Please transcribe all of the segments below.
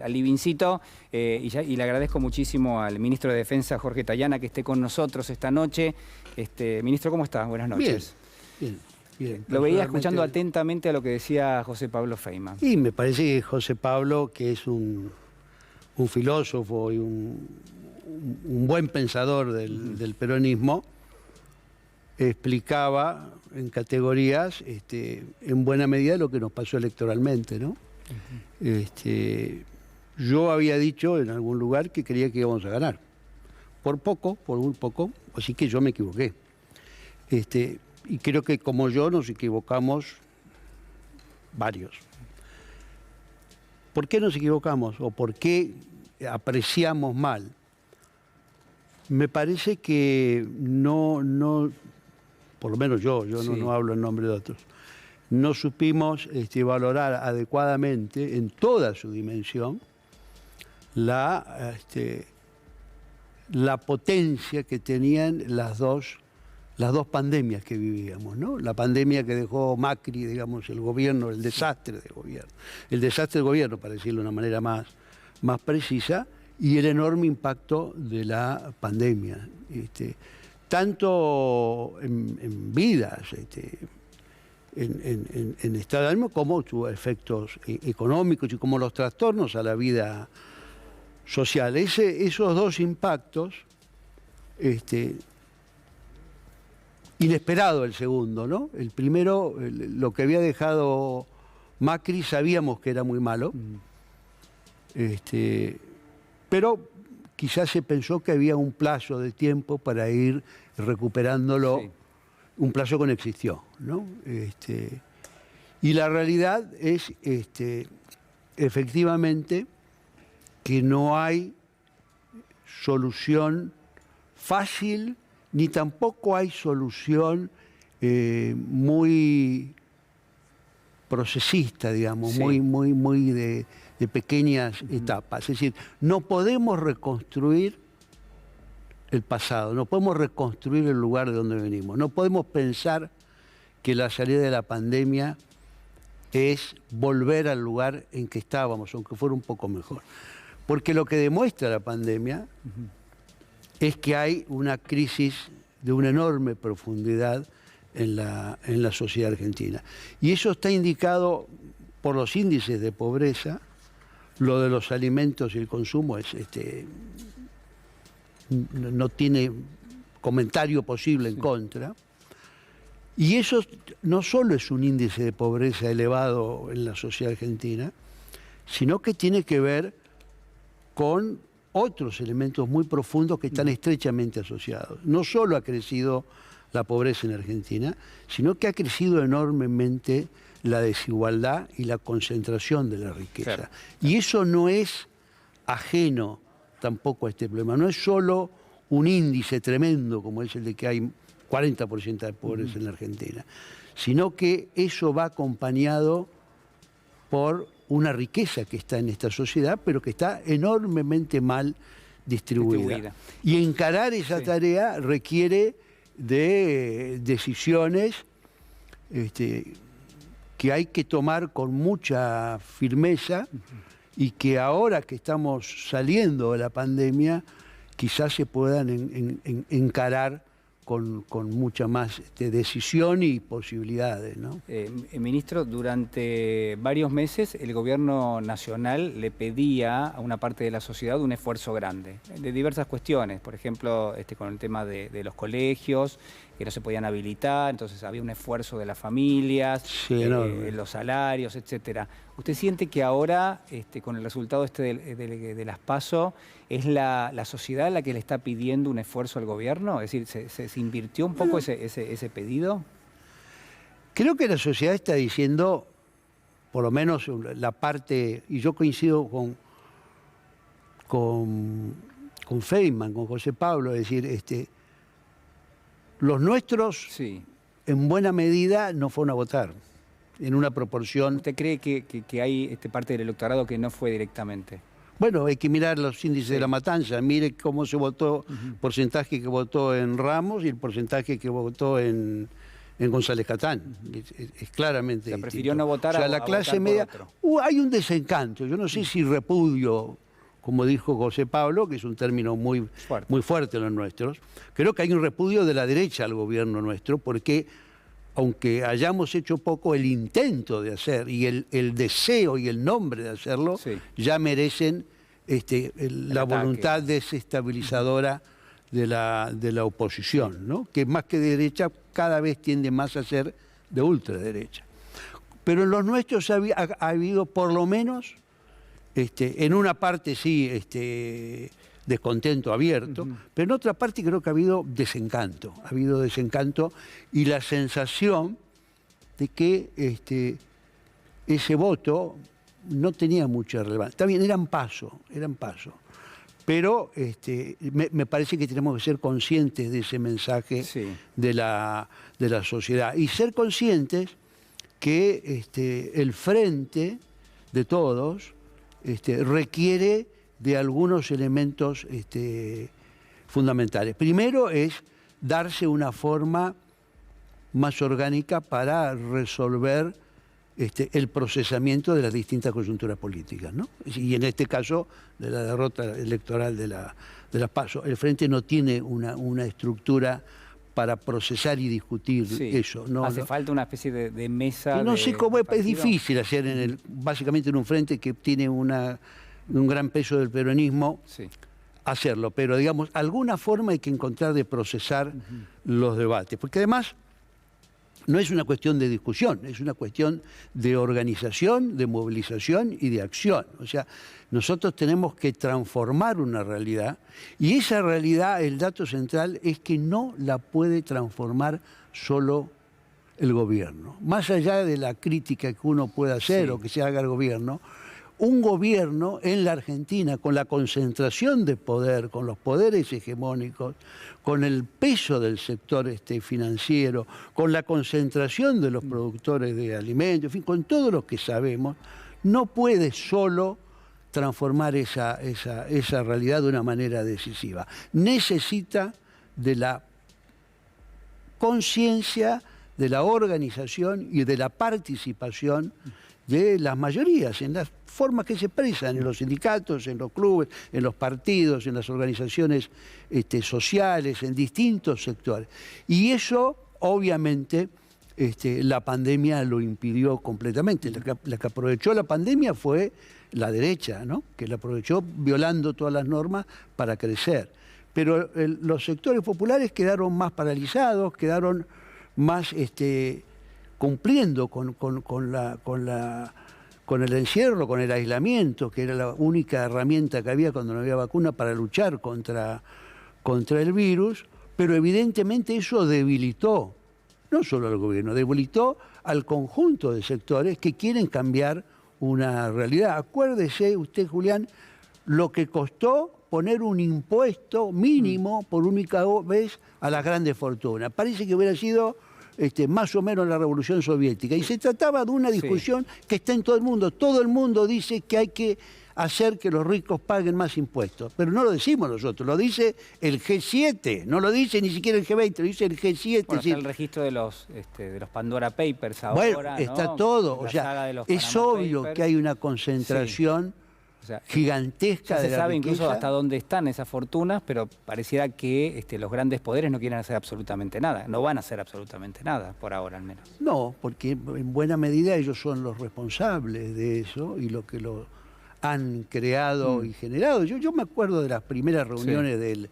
Al Livincito, y le agradezco muchísimo al ministro de Defensa, Jorge Tayana, que esté con nosotros esta noche. Ministro, ¿cómo está? Buenas noches. Bien. Lo veía escuchando atentamente a lo que decía José Pablo Feynman. Y me parece que José Pablo, que es un filósofo y un buen pensador del peronismo, explicaba en categorías, en buena medida, lo que nos pasó electoralmente, ¿no? Yo había dicho en algún lugar que creía que íbamos a ganar. Por muy poco, así que yo me equivoqué. Y creo que como yo nos equivocamos varios. ¿Por qué nos equivocamos o por qué apreciamos mal? Me parece que no por lo menos yo no hablo en nombre de otros, no supimos valorar adecuadamente en toda su dimensión la potencia que tenían las dos pandemias que vivíamos, ¿no? La pandemia que dejó Macri, digamos, el gobierno, el desastre del gobierno. El desastre del gobierno, para decirlo de una manera más precisa, y el enorme impacto de la pandemia. Tanto en vidas, en estado de ánimo, como sus efectos económicos y como los trastornos a la vida social. Esos dos impactos, inesperado el segundo, ¿no? El primero, lo que había dejado Macri, sabíamos que era muy malo, pero quizás se pensó que había un plazo de tiempo para ir recuperándolo, sí. Un plazo que no existió, ¿no? Y la realidad es, efectivamente, que no hay solución fácil, ni tampoco hay solución muy procesista, digamos, sí. muy de pequeñas etapas. Es decir, no podemos reconstruir el pasado, no podemos reconstruir el lugar de donde venimos, no podemos pensar que la salida de la pandemia es volver al lugar en que estábamos, aunque fuera un poco mejor. Porque lo que demuestra la pandemia es que hay una crisis de una enorme profundidad en la sociedad argentina. Y eso está indicado por los índices de pobreza. Lo de los alimentos y el consumo no tiene comentario posible en contra. Y eso no solo es un índice de pobreza elevado en la sociedad argentina, sino que tiene que ver con otros elementos muy profundos que están estrechamente asociados. No solo ha crecido la pobreza en Argentina, sino que ha crecido enormemente la desigualdad y la concentración de la riqueza. Claro. Y eso no es ajeno tampoco a este problema. No es solo un índice tremendo como es el de que hay 40% de pobres en la Argentina, sino que eso va acompañado por una riqueza que está en esta sociedad, pero que está enormemente mal distribuida. Y encarar esa tarea requiere de decisiones que hay que tomar con mucha firmeza y que ahora que estamos saliendo de la pandemia, quizás se puedan encarar con mucha más decisión y posibilidades, ¿no? Ministro, durante varios meses el gobierno nacional le pedía a una parte de la sociedad un esfuerzo grande, de diversas cuestiones, por ejemplo, con el tema de los colegios, que no se podían habilitar, entonces había un esfuerzo de las familias, sí, los salarios, etcétera. ¿Usted siente que ahora, con el resultado de las PASO, es la sociedad la que le está pidiendo un esfuerzo al gobierno? Es decir, ¿se invirtió un poco ese pedido? Creo que la sociedad está diciendo, por lo menos la parte, y yo coincido con Feynman, con José Pablo, es decir, los nuestros, sí, en buena medida no fueron a votar, en una proporción. ¿Usted cree que hay parte del electorado que no fue directamente? Bueno, hay que mirar los índices de la matanza. Mire cómo se votó, porcentaje que votó en Ramos y el porcentaje que votó en en González Catán. Es claramente distinto. Prefirió no votar o sea, a la clase votar por media... otro. hay un desencanto. Yo no sé si repudio, como dijo José Pablo, que es un término muy fuerte en los nuestros. Creo que hay un repudio de la derecha al gobierno nuestro, porque aunque hayamos hecho poco, el intento de hacer y el deseo y el nombre de hacerlo ya merecen la voluntad desestabilizadora de la oposición, ¿no? Que más que de derecha cada vez tiende más a ser de ultraderecha. Pero en los nuestros ha habido por lo menos, en una parte sí, descontento abierto, pero en otra parte creo que ha habido desencanto y la sensación de que ese voto no tenía mucha relevancia. Está bien, eran pasos, pero me parece que tenemos que ser conscientes de ese mensaje de la sociedad y ser conscientes que el frente de todos requiere de algunos elementos fundamentales. Primero es darse una forma más orgánica para resolver el procesamiento de las distintas coyunturas políticas, ¿no? Y en este caso, de la derrota electoral de las PASO. El Frente no tiene una estructura para procesar y discutir eso. ¿No? Hace falta una especie de mesa. No sé cómo es difícil hacer básicamente en un frente que tiene un gran peso del peronismo, hacerlo. Pero digamos, alguna forma hay que encontrar de procesar los debates. Porque además no es una cuestión de discusión, es una cuestión de organización, de movilización y de acción. O sea, nosotros tenemos que transformar una realidad y esa realidad, el dato central, es que no la puede transformar solo el gobierno. Más allá de la crítica que uno pueda hacer o que se haga al gobierno, un gobierno en la Argentina con la concentración de poder, con los poderes hegemónicos, con el peso del sector financiero, con la concentración de los productores de alimentos, en fin, con todo lo que sabemos, no puede solo transformar esa realidad de una manera decisiva. Necesita de la conciencia, de la organización y de la participación de las mayorías, en las formas que se expresan en los sindicatos, en los clubes, en los partidos, en las organizaciones sociales, en distintos sectores. Y eso, obviamente, la pandemia lo impidió completamente. La que aprovechó la pandemia fue la derecha, ¿no? Que la aprovechó violando todas las normas para crecer. Pero los sectores populares quedaron más paralizados, quedaron más cumpliendo con el encierro, con el aislamiento, que era la única herramienta que había cuando no había vacuna para luchar contra el virus, pero evidentemente eso debilitó, no solo al gobierno, debilitó al conjunto de sectores que quieren cambiar una realidad. Acuérdese usted, Julián, lo que costó poner un impuesto mínimo por única vez a las grandes fortunas. Parece que hubiera sido más o menos la Revolución Soviética. Y se trataba de una discusión que está en todo el mundo. Todo el mundo dice que hay que hacer que los ricos paguen más impuestos. Pero no lo decimos nosotros, lo dice el G7, no lo dice ni siquiera el G20, lo dice el G7. Bueno, está el registro de los Pandora Papers ahora, bueno, está todo. O sea, es obvio que hay una concentración gigantesca de la riqueza. Se sabe incluso hasta dónde están esas fortunas, pero pareciera que los grandes poderes no quieren hacer absolutamente nada. No van a hacer absolutamente nada, por ahora al menos. No, porque en buena medida ellos son los responsables de eso y lo que lo han creado y generado. Yo me acuerdo de las primeras reuniones del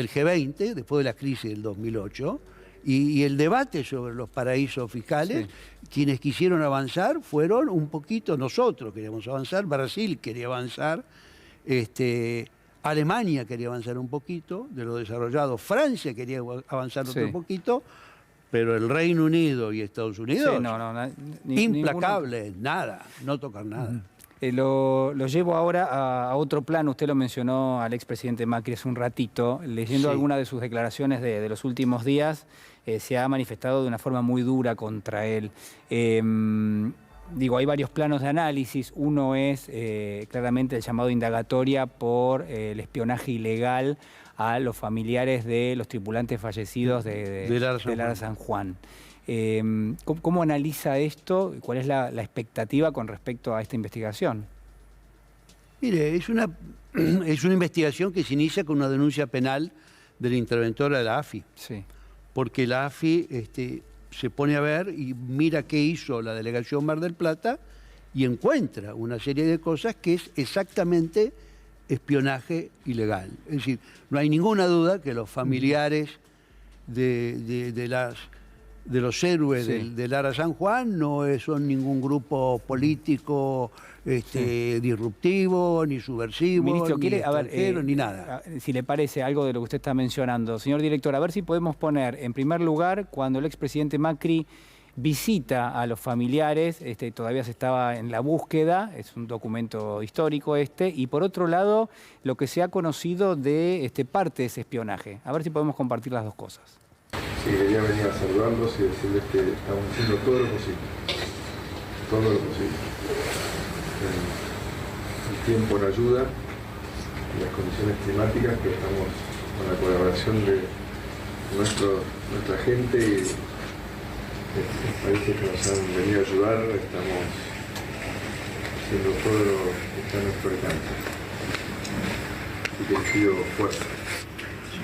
G20, después de la crisis del 2008, y el debate sobre los paraísos fiscales, quienes quisieron avanzar fueron un poquito nosotros, queríamos avanzar, Brasil quería avanzar, Alemania quería avanzar un poquito de lo desarrollado, Francia quería avanzar otro poquito, pero el Reino Unido y Estados Unidos, implacable, nada, no tocar nada. Lo llevo ahora a otro plano. Usted lo mencionó al expresidente Macri hace un ratito. Leyendo algunas de sus declaraciones de los últimos días, se ha manifestado de una forma muy dura contra él. Hay varios planos de análisis. Uno es claramente el llamado indagatoria por el espionaje ilegal a los familiares de los tripulantes fallecidos del ARA San Juan. ¿Cómo analiza esto? ¿Cuál es la expectativa con respecto a esta investigación? Mire, es una investigación que se inicia con una denuncia penal de la interventora de la AFI. Sí. Porque la AFI se pone a ver y mira qué hizo la delegación Mar del Plata y encuentra una serie de cosas que es exactamente espionaje ilegal. Es decir, no hay ninguna duda que los familiares de los héroes del Ara San Juan no son ningún grupo político disruptivo, ni subversivo, Ministro, ni extranjero, ni nada. Si le parece algo de lo que usted está mencionando. Señor director, a ver si podemos poner en primer lugar cuando el expresidente Macri visita a los familiares, todavía se estaba en la búsqueda, es un documento histórico y por otro lado, lo que se ha conocido de parte de ese espionaje. A ver si podemos compartir las dos cosas. Sí, quería venir a saludarlos y decirles que estamos haciendo todo lo posible. Todo lo posible. El tiempo no ayuda y las condiciones climáticas, que estamos con la colaboración de nuestra gente y los países que nos han venido a ayudar, estamos haciendo todo lo que está a nuestro alcance. Así que les pido fuerza.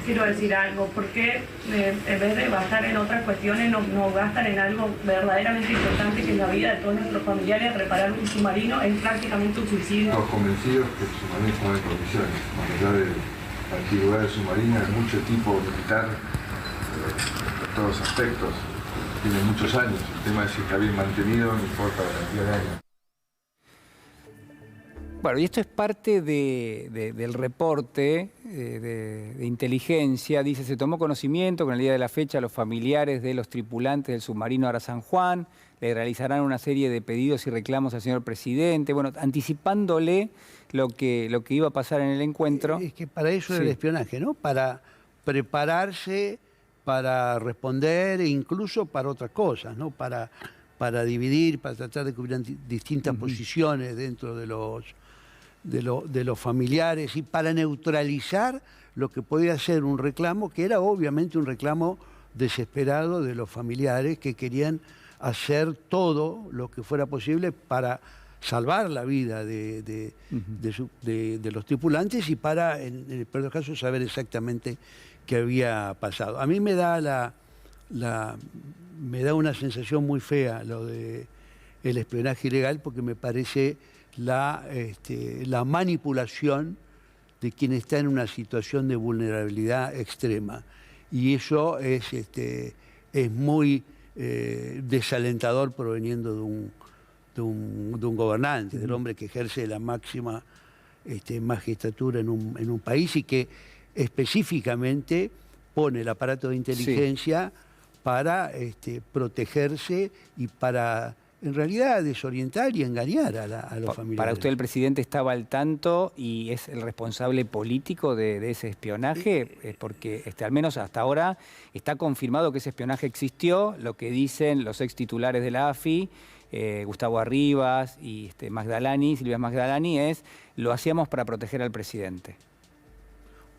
Quiero decir algo, porque en vez de gastar en otras cuestiones, no gastan en algo verdaderamente importante, que es la vida de todos nuestros familiares. Reparar un submarino es prácticamente un suicidio. Estamos convencidos que el submarino está en condiciones, más allá de la antigüedad del submarino, hay mucho tipo militar, por todos los aspectos, tiene muchos años. El tema es si está bien mantenido, no importa la cantidad de años. Bueno, y esto es parte del reporte de inteligencia. Dice, se tomó conocimiento con el día de la fecha los familiares de los tripulantes del submarino Ara San Juan, le realizarán una serie de pedidos y reclamos al señor presidente, bueno, anticipándole lo que iba a pasar en el encuentro. Es que para eso era el espionaje, ¿no? Para prepararse, para responder e incluso para otras cosas, ¿no? Para dividir, para tratar de cubrir distintas posiciones dentro de los familiares y para neutralizar lo que podía ser un reclamo, que era obviamente un reclamo desesperado de los familiares que querían hacer todo lo que fuera posible para salvar la vida de los tripulantes y para, en el peor de los casos, saber exactamente qué había pasado. A mí me da una sensación muy fea lo de el espionaje ilegal, porque me parece la manipulación de quien está en una situación de vulnerabilidad extrema. Y eso es muy desalentador proveniendo de un gobernante, del hombre que ejerce la máxima magistratura en un país y que específicamente pone el aparato de inteligencia para protegerse y para, en realidad, desorientar y engañar a los familiares. ¿Para usted el presidente estaba al tanto y es el responsable político de ese espionaje? Porque al menos hasta ahora está confirmado que ese espionaje existió, lo que dicen los ex titulares de la AFI, Gustavo Arribas y Silvia Magdalani, lo hacíamos para proteger al presidente.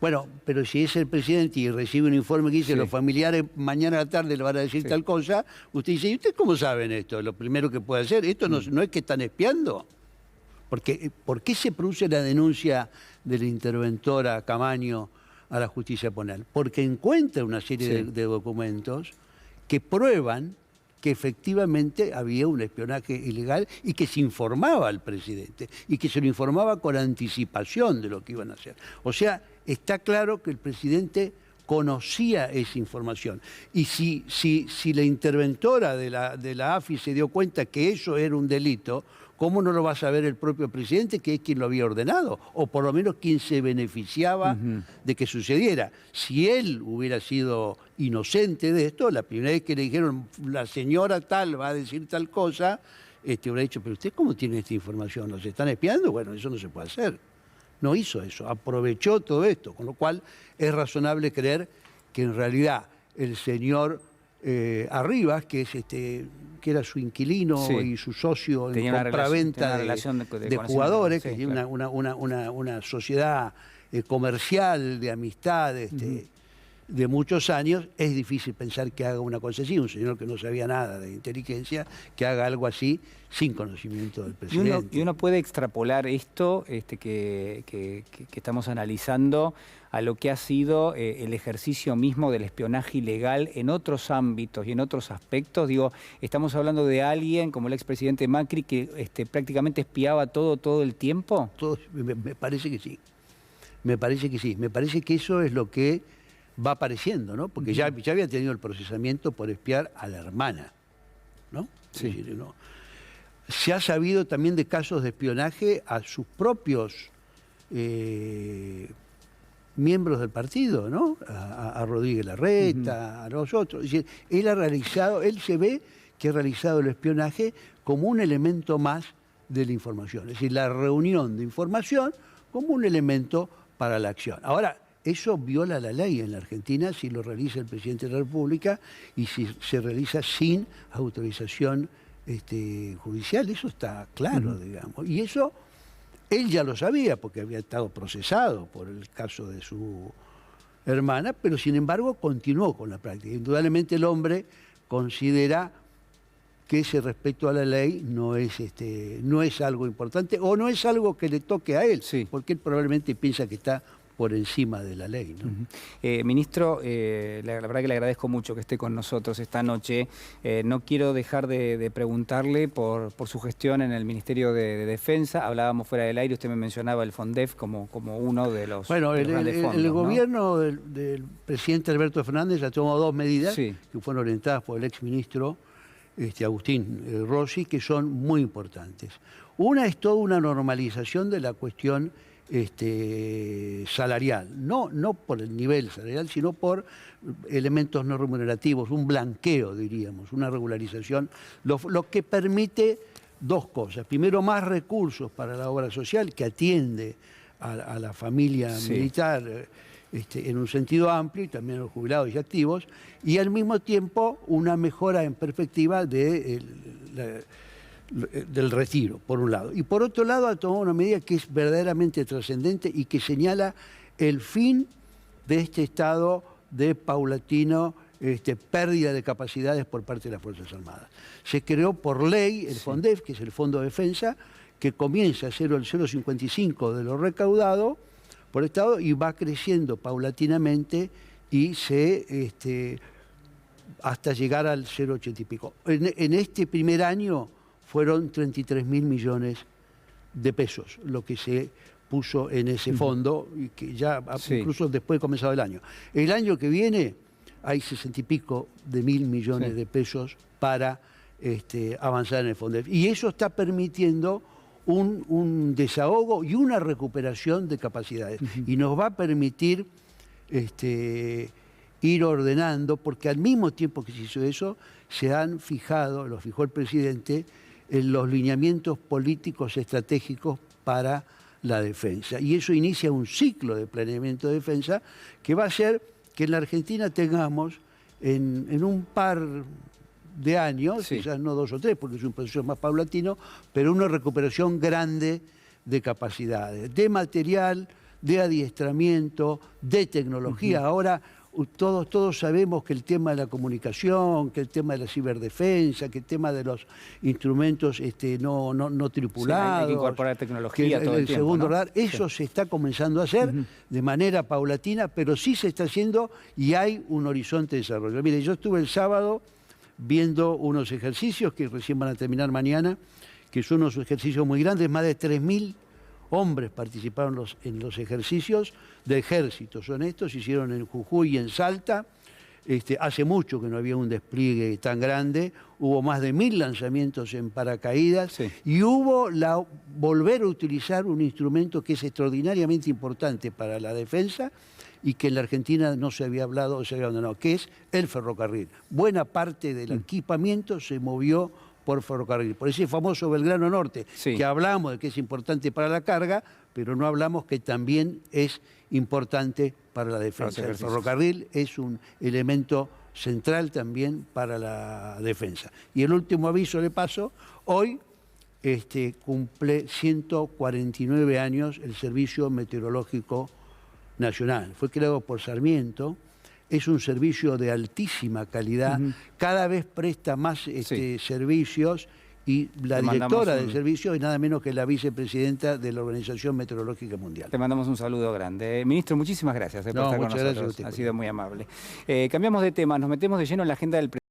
Bueno, pero si es el presidente y recibe un informe que dice los familiares mañana a la tarde le van a decir tal cosa, usted dice, ¿y usted cómo saben esto? Lo primero que puede hacer, esto no es que están espiando. Porque, ¿por qué se produce la denuncia de la interventora Camaño a la justicia penal? Porque encuentra una serie de documentos que prueban que efectivamente había un espionaje ilegal y que se informaba al presidente y que se lo informaba con anticipación de lo que iban a hacer. O sea, está claro que el presidente conocía esa información. Y si la interventora de la AFI se dio cuenta que eso era un delito, ¿cómo no lo va a saber el propio presidente, que es quien lo había ordenado? O por lo menos quien se beneficiaba de que sucediera. Si él hubiera sido inocente de esto, la primera vez que le dijeron, la señora tal va a decir tal cosa, hubiera dicho, pero ¿usted cómo tiene esta información? ¿Nos están espiando? Bueno, eso no se puede hacer. No hizo eso, aprovechó todo esto, con lo cual es razonable creer que en realidad el señor Arribas, que era su inquilino y su socio en compraventa de jugadores, que tiene una sociedad comercial de amistad de muchos años, es difícil pensar que haga una cosa así, un señor que no sabía nada de inteligencia, que haga algo así sin conocimiento del presidente. Y uno puede extrapolar esto que estamos analizando a lo que ha sido el ejercicio mismo del espionaje ilegal en otros ámbitos y en otros aspectos. Digo, estamos hablando de alguien como el expresidente Macri que prácticamente espiaba todo el tiempo. Me parece que sí. Me parece que sí. Me parece que eso es lo que va apareciendo, ¿no? Porque ya había tenido el procesamiento por espiar a la hermana, ¿no? Sí. Es decir, ¿no? Se ha sabido también de casos de espionaje a sus propios miembros del partido, ¿no? A Rodríguez Larreta, a los otros. Es decir, él se ve que ha realizado el espionaje como un elemento más de la información. Es decir, la reunión de información como un elemento para la acción. Ahora, eso viola la ley en la Argentina si lo realiza el presidente de la República y si se realiza sin autorización judicial. Eso está claro, digamos. Y eso él ya lo sabía porque había estado procesado por el caso de su hermana, pero sin embargo continuó con la práctica. Indudablemente el hombre considera que ese respeto a la ley no es algo importante o no es algo que le toque a él, sí, porque él probablemente piensa que está por encima de la ley, ¿no? Ministro, la verdad que le agradezco mucho que esté con nosotros esta noche. No quiero dejar de preguntarle por su gestión en el Ministerio de Defensa. Hablábamos fuera del aire, usted me mencionaba el FONDEF como uno de los, bueno, de los grandes fondos, el ¿no? gobierno del presidente Alberto Fernández ha tomado dos medidas sí, que fueron orientadas por el exministro Agustín Rossi, que son muy importantes. Una es toda una normalización de la cuestión salarial, no por el nivel salarial, sino por elementos no remunerativos, un blanqueo, diríamos, una regularización, lo que permite dos cosas. Primero, más recursos para la obra social que atiende a la familia militar en un sentido amplio y también a los jubilados y activos, y al mismo tiempo una mejora en perspectiva del retiro, por un lado. Y por otro lado, ha tomado una medida que es verdaderamente trascendente y que señala el fin de este estado de paulatino pérdida de capacidades por parte de las Fuerzas Armadas. Se creó por ley el FONDEF, que es el Fondo de Defensa, que comienza a ser el 0,55 de lo recaudado por el Estado y va creciendo paulatinamente y hasta llegar al 0,80 y pico. En este primer año fueron 33.000 millones de pesos lo que se puso en ese fondo y que ya incluso después de comenzado el año. El año que viene hay 60 y pico de mil millones de pesos para avanzar en el fondo. Y eso está permitiendo un desahogo y una recuperación de capacidades. Y nos va a permitir ir ordenando, porque al mismo tiempo que se hizo eso, se han fijado, lo fijó el presidente, en los lineamientos políticos estratégicos para la defensa. Y eso inicia un ciclo de planeamiento de defensa que va a hacer que en la Argentina tengamos en un par de años, quizás no 2 o 3, porque es un proceso más paulatino, pero una recuperación grande de capacidades, de material, de adiestramiento, de tecnología. Ahora todos sabemos que el tema de la comunicación, que el tema de la ciberdefensa, que el tema de los instrumentos no tripulados, hay que incorporar tecnología todo el tiempo, segundo ¿no? radar, eso se está comenzando a hacer de manera paulatina, pero sí se está haciendo y hay un horizonte de desarrollo. Mire, yo estuve el sábado viendo unos ejercicios que recién van a terminar mañana, que son unos ejercicios muy grandes, más de 3.000 hombres participaron en los ejercicios de ejército. Son estos, se hicieron en Jujuy y en Salta. Hace mucho que no había un despliegue tan grande, hubo más de 1.000 lanzamientos en paracaídas y hubo volver a utilizar un instrumento que es extraordinariamente importante para la defensa y que en la Argentina no se había hablado, se había abandonado, que es el ferrocarril. Buena parte del equipamiento se movió por ferrocarril, por ese famoso Belgrano Norte, que hablamos de que es importante para la carga, pero no hablamos que también es importante para la defensa. El ferrocarril es un elemento central también para la defensa. Y el último aviso le paso, hoy cumple 149 años el Servicio Meteorológico Nacional. Fue creado por Sarmiento es un servicio de altísima calidad, cada vez presta más servicios, y la directora del servicio es nada menos que la vicepresidenta de la Organización Meteorológica Mundial. Te mandamos un saludo grande. Ministro, muchísimas gracias por estar con nosotros. Ha sido muy amable. Cambiamos de tema, nos metemos de lleno en la agenda del presidente.